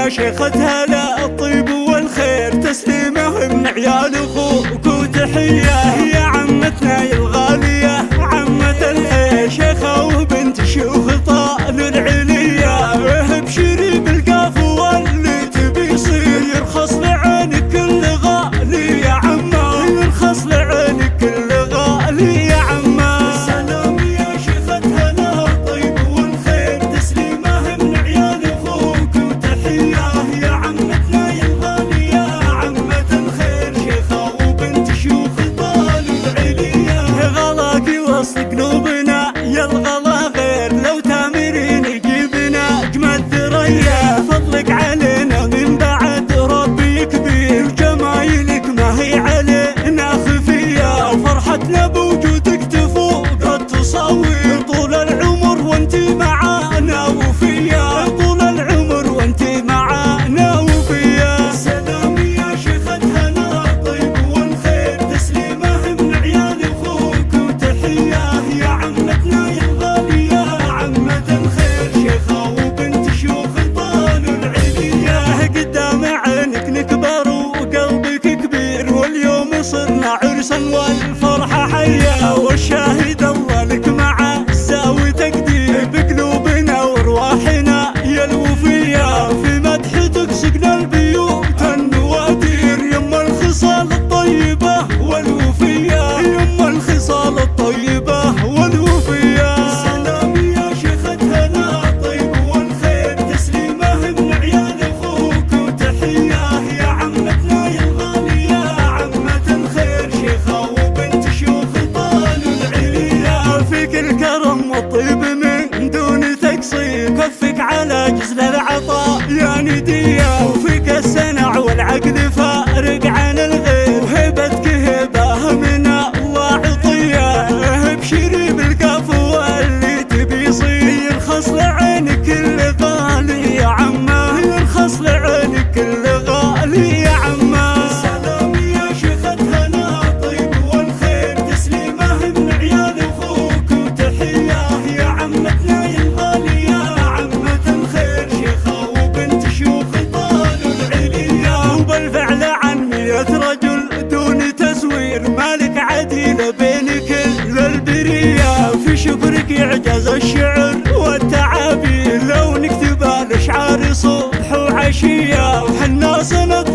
يا شيختها لا الطيب والخير، تسليمه من عيال اخوك وتحيه يا عمتنا يا الغاليه عمة الخير، شيخه وبنت شيوخ طال العليا، ابشري بالقاف واللي تبي يصير، يرخص لعينك كل غالي يا عمه، يرخص لعينك كل غالي يا عمه. سلام يا شيختها لا الطيب والخير، تسليمه من عيال اخوك وتحيه يا عمتنا يا الغاليه عمة الخير، شيخه وبنت شيوخ طال العليا، غلاكي وسط قلوبنا يا الغلا غير، لو تامرين جيبنا اجمل ثريا، فضلك علينا من بعد ربي كبير، جمايلك ما هي علينا خفيه، وفرحتنا بوجودك تفوق التصاوير، طول العمر وانتي معانا وفيا، طول العمر وانتي معانا وفيا. سلام يا شيختها لا الطيب والخير، تسليمه من عيال اخوك وتحيه يا عمتنا يا الغاليه عمة الخير، شيخه وبنت شيوخ طال العليا، قدام عينك نكبر وقلبك كبير، واليوم صرنا عرسا والفرحه حيه، والشاهد الله لك مع الزاوي تقدير، بقلوبنا وارواحنا يا الوفيه، في مدحتك سقنا البيوت النوادير، يما الخصال الطيبه والوفيه، يما الخصال الطيبه والوفيه. سلام يا شيختها لا الطيب والخير، تسليمه من عيال اخوك وتحيه يا عمتنا يا الغاليه عمة الخير، شيخه وبنت شيوخ طال العليا، فيك الكرم والطيب من دون تقصير، كفك على جزل العطاء يا نديه، وفيك السنع والعقل فارق عن الغير، وهبتك هبه من الله عطيه، ابشري بالقاف واللي تبي يصير، يرخص لعينك كل غالي يا عمه، يرخص لعينك كل غالي يا عمه. سلام يا شيختها لا الطيب والخير، تسليمه من عيال اخوك وتحيه يا عمتنا يا الغاليه عمة الخير، شيخه وبنت شيوخ طال العليا، وبالفعل عن 100 رجل دون تزوير، مالك عديل بين كل البريه، في شكرك يعجز الشعر والتعابير، لو نكتب الاشعار صبح وعشيه، وحنا سند